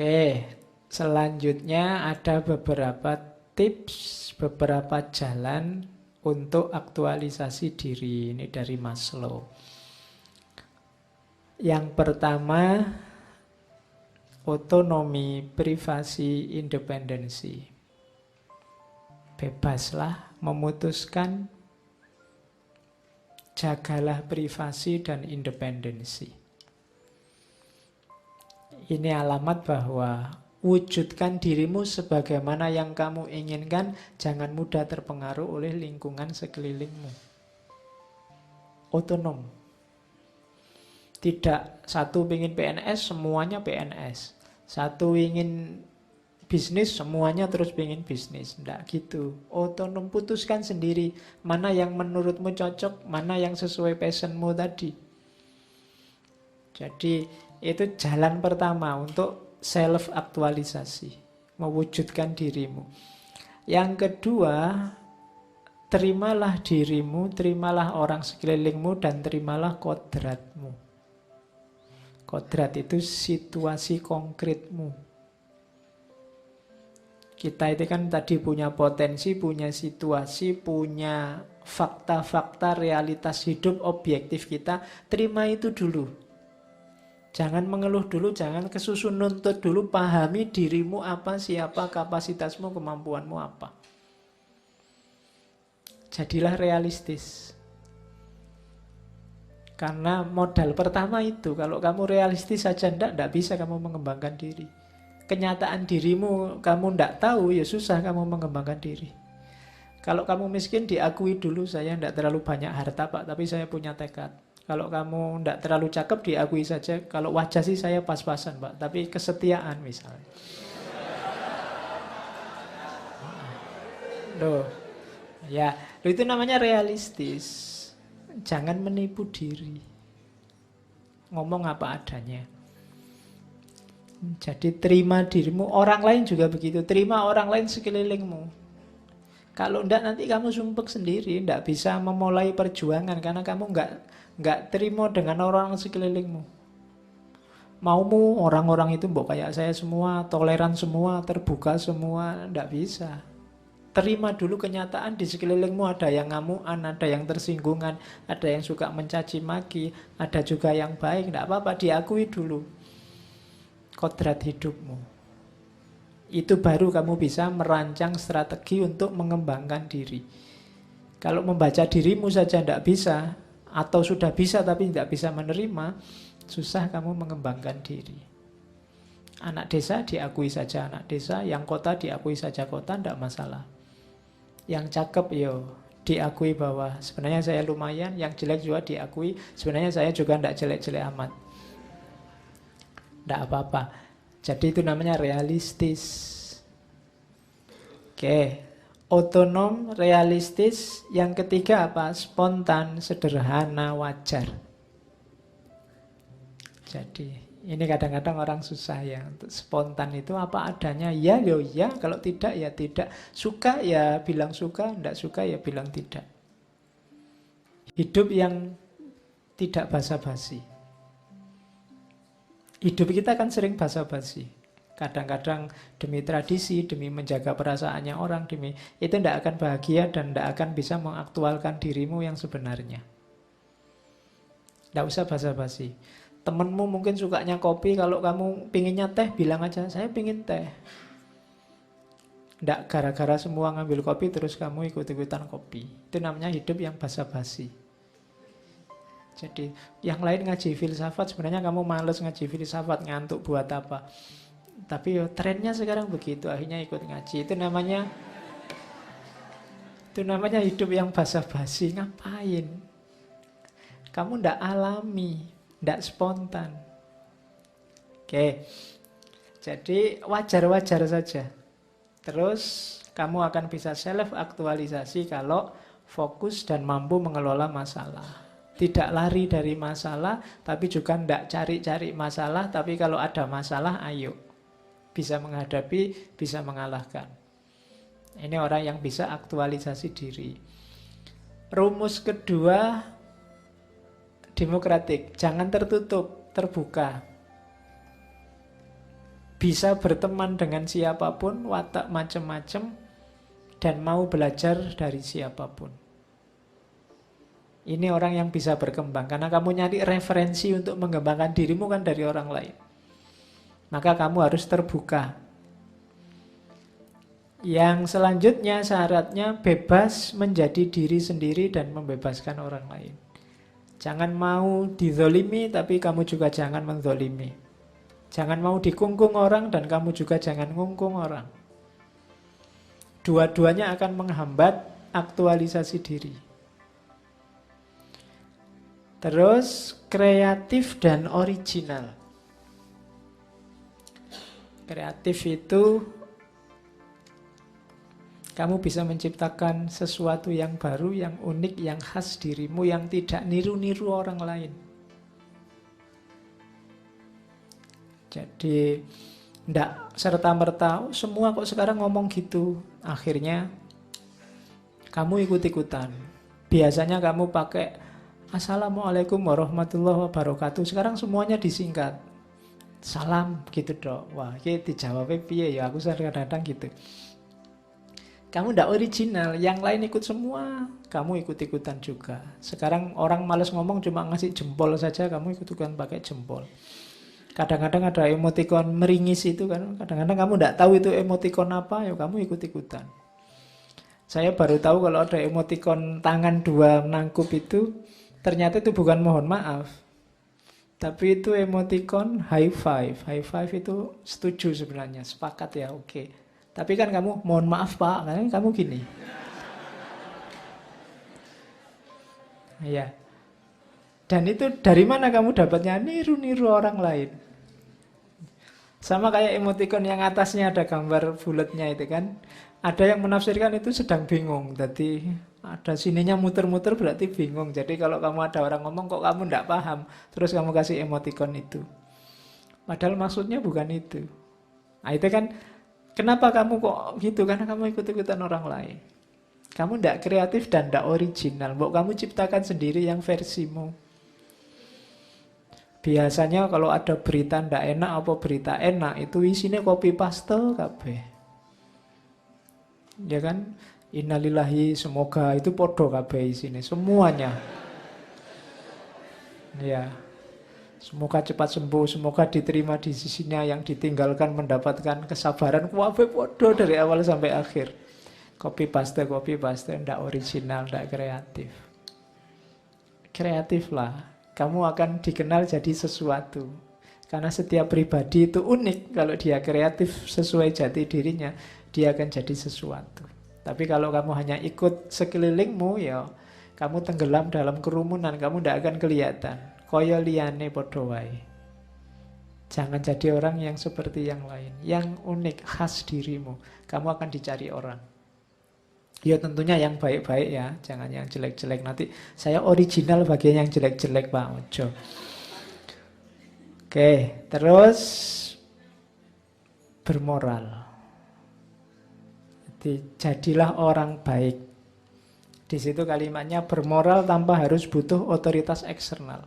Oke, selanjutnya ada beberapa tips, beberapa jalan untuk aktualisasi diri. Ini dari Maslow. Yang pertama, otonomi, privasi, independensi. Bebaslah memutuskan, jagalah privasi dan independensi. Ini alamat bahwa wujudkan dirimu sebagaimana yang kamu inginkan, jangan mudah terpengaruh oleh lingkungan sekelilingmu. Otonom. Tidak satu ingin PNS, semuanya PNS. Satu ingin bisnis, semuanya terus ingin bisnis. Tidak gitu. Otonom, putuskan sendiri mana yang menurutmu cocok, mana yang sesuai passionmu tadi. Jadi itu jalan pertama untuk self-aktualisasi, mewujudkan dirimu. Yang kedua, terimalah dirimu, terimalah orang sekelilingmu, dan terimalah kodratmu. Kodrat itu situasi konkretmu. Kita itu kan tadi punya potensi, punya situasi, punya fakta-fakta realitas hidup objektif kita. Terima itu dulu. Jangan mengeluh dulu, jangan kesusun nuntut dulu. Pahami dirimu apa, siapa, kapasitasmu, kemampuanmu apa. Jadilah realistis. Karena modal pertama itu, kalau kamu realistis saja tidak bisa kamu mengembangkan diri. Kenyataan dirimu kamu tidak tahu, ya susah kamu mengembangkan diri. Kalau kamu miskin, diakui dulu, saya tidak terlalu banyak harta Pak, tapi saya punya tekad. Kalau kamu tidak terlalu cakep, diakui saja. Kalau wajah sih saya pas-pasan Pak, tapi kesetiaan misalnya. Loh, ya, itu namanya realistis. Jangan menipu diri. Ngomong apa adanya. Jadi terima dirimu. Orang lain juga begitu. Terima orang lain sekelilingmu. Kalau enggak nanti kamu sumpek sendiri, enggak bisa memulai perjuangan karena kamu enggak terima dengan orang sekelilingmu. Maumu orang-orang itu mbok kayak saya semua, toleran semua, terbuka semua, enggak bisa. Terima dulu kenyataan di sekelilingmu ada yang ngamuan, ada yang tersinggungan, ada yang suka mencaci maki, ada juga yang baik, enggak apa-apa, diakui dulu kodrat hidupmu. Itu baru kamu bisa merancang strategi untuk mengembangkan diri. Kalau membaca dirimu saja tidak bisa, atau sudah bisa tapi tidak bisa menerima, susah kamu mengembangkan diri. Anak desa diakui saja anak desa, yang kota diakui saja kota, tidak masalah. Yang cakep yo diakui bahwa sebenarnya saya lumayan, yang jelek juga diakui, sebenarnya saya juga tidak jelek-jelek amat. Tidak apa-apa. Jadi itu namanya realistis. Oke, otonom, realistis. Yang ketiga apa? Spontan, sederhana, wajar. Jadi ini kadang-kadang orang susah ya. Untuk spontan itu apa adanya. Ya, yo ya. Kalau tidak ya tidak. Suka ya bilang suka, tidak suka ya bilang tidak. Hidup yang tidak basa-basi. Hidup kita kan sering basa-basi. Kadang-kadang demi tradisi, demi menjaga perasaannya orang, demi itu tidak akan bahagia dan tidak akan bisa mengaktualkan dirimu yang sebenarnya. Tidak usah basa-basi. Temenmu mungkin sukanya kopi, kalau kamu pinginnya teh, bilang aja, saya pingin teh. Tidak gara-gara semua ngambil kopi, terus kamu ikut-ikutan kopi. Itu namanya hidup yang basa-basi. Jadi yang lain ngaji filsafat, sebenarnya kamu males ngaji filsafat, ngantuk buat apa. Tapi trennya sekarang begitu, akhirnya ikut ngaji. Itu namanya hidup yang basa-basi. Ngapain? Kamu ndak alami, ndak spontan. Oke. Jadi wajar-wajar saja. Terus kamu akan bisa self-aktualisasi kalau fokus dan mampu mengelola masalah. Tidak lari dari masalah, tapi juga tidak cari-cari masalah. Tapi kalau ada masalah, ayo. Bisa menghadapi, bisa mengalahkan. Ini orang yang bisa aktualisasi diri. Rumus kedua, demokratik. Jangan tertutup, terbuka. bisa berteman dengan siapapun, watak macam-macam, dan mau belajar dari siapapun. Ini orang yang bisa berkembang, karena kamu nyari referensi untuk mengembangkan dirimu kan dari orang lain. Maka kamu harus terbuka. Yang selanjutnya syaratnya bebas menjadi diri sendiri dan membebaskan orang lain. Jangan mau dizolimi, tapi kamu juga jangan menzolimi. Jangan mau dikungkung orang, dan kamu juga jangan ngungkung orang. Dua-duanya akan menghambat aktualisasi diri. Terus kreatif dan original. Kreatif itu kamu bisa menciptakan sesuatu yang baru, yang unik, yang khas dirimu, yang tidak niru-niru orang lain. Jadi tidak serta-merta semua kok sekarang ngomong gitu. Akhirnya kamu ikut-ikutan. Biasanya kamu pakai Assalamualaikum warahmatullahi wabarakatuh. Sekarang semuanya disingkat. Salam gitu dok. Wah, ini dijawabnya piye ya? Aku kadang-kadang gitu. Kamu ndak original, yang lain ikut semua, kamu ikut-ikutan juga. Sekarang orang malas ngomong cuma ngasih jempol saja, kamu ikut-ikutan pakai jempol. Kadang-kadang ada emotikon meringis itu kan. Kadang-kadang kamu ndak tahu itu emotikon apa, ya kamu ikut-ikutan. Saya baru tahu kalau ada emotikon tangan dua nangkup itu, ternyata itu bukan mohon maaf. Tapi itu emotikon high five. High five itu setuju sebenarnya, sepakat ya, oke. Tapi kan kamu mohon maaf pak, kan kamu gini. Ya. Dan itu dari mana kamu dapatnya? Niru-niru orang lain. Sama kayak emotikon yang atasnya ada gambar bulatnya itu kan. Ada yang menafsirkan itu sedang bingung. Jadi ada sininya muter-muter berarti bingung. Jadi kalau kamu ada orang ngomong kok kamu tidak paham, terus kamu kasih emotikon itu. Padahal maksudnya bukan itu. Nah itu kan, kenapa kamu kok gitu? Karena kamu ikut-ikutan orang lain. Kamu tidak kreatif dan tidak original. Kamu ciptakan sendiri yang versimu. Biasanya kalau ada berita tidak enak apa berita enak, itu isinya copy paste kabeh. Ya kan? Innalillahi, semoga itu podo kabeh isine semuanya. Ya. Semoga cepat sembuh, semoga diterima di sisinya, yang ditinggalkan mendapatkan kesabaran. Kabeh podo dari awal sampai akhir. Copy paste, ndak original, ndak kreatif. Kreatif lah. Kamu akan dikenal jadi sesuatu. Karena setiap pribadi itu unik. Kalau dia kreatif sesuai jati dirinya, dia akan jadi sesuatu. Tapi kalau kamu hanya ikut sekelilingmu, ya kamu tenggelam dalam kerumunan, kamu tidak akan kelihatan. Koyo liyane padha wae. Jangan jadi orang yang seperti yang lain, yang unik, khas dirimu. Kamu akan dicari orang. Ya tentunya yang baik-baik ya, jangan yang jelek-jelek. Nanti saya original bagian yang jelek-jelek Pak Ojo. Oke, terus bermoral. Jadi jadilah orang baik. Di situ kalimatnya bermoral tanpa harus butuh otoritas eksternal.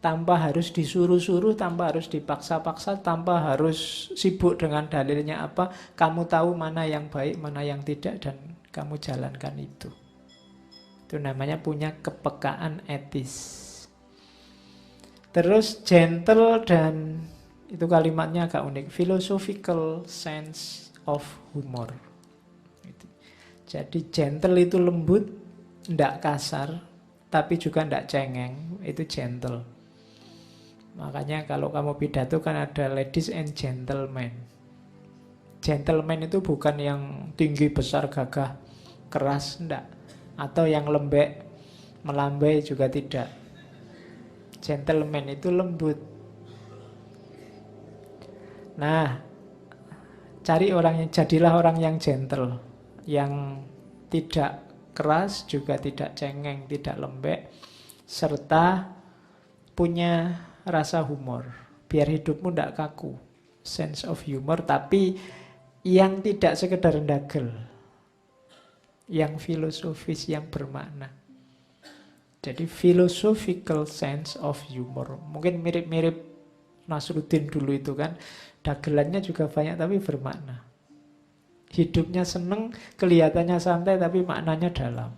Tanpa harus disuruh-suruh, tanpa harus dipaksa-paksa, tanpa harus sibuk dengan dalilnya apa. Kamu tahu mana yang baik, mana yang tidak, dan kamu jalankan itu. Itu namanya punya kepekaan etis. Terus gentle dan itu kalimatnya agak unik. Philosophical sense of humor. Jadi gentle itu lembut, tidak kasar, tapi juga tidak cengeng. Itu gentle. Makanya kalau kamu pidato kan ada ladies and gentlemen. Gentleman itu bukan yang tinggi, besar, gagah, keras, enggak. Atau yang lembek, melambai juga tidak. Gentleman itu lembut. Nah, jadilah orang yang gentle, yang tidak keras, juga tidak cengeng, tidak lembek, serta punya rasa humor. Biar hidupmu tidak kaku. Sense of humor, tapi yang tidak sekedar ndagel, yang filosofis, yang bermakna. Jadi philosophical sense of humor. Mungkin mirip-mirip Nasruddin dulu itu kan. Dagelannya juga banyak tapi bermakna. Hidupnya seneng, kelihatannya santai tapi maknanya dalam.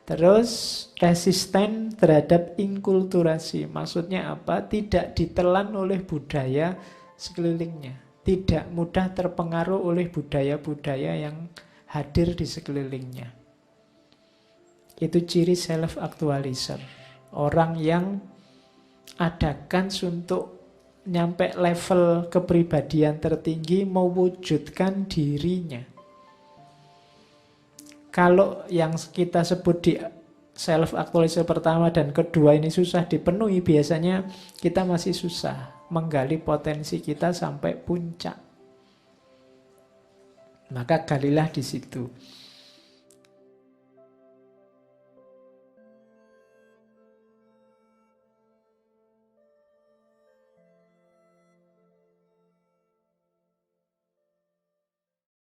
Terus resisten terhadap inkulturasi. Maksudnya apa? Tidak ditelan oleh budaya sekelilingnya. Tidak mudah terpengaruh oleh budaya-budaya yang hadir di sekelilingnya. Itu ciri self-actualizer. Orang yang ada kans untuk nyampe level kepribadian tertinggi, mewujudkan dirinya. Kalau yang kita sebut di self-actualizer pertama dan kedua ini susah dipenuhi, biasanya kita masih susah menggali potensi kita sampai puncak. Maka galilah di situ.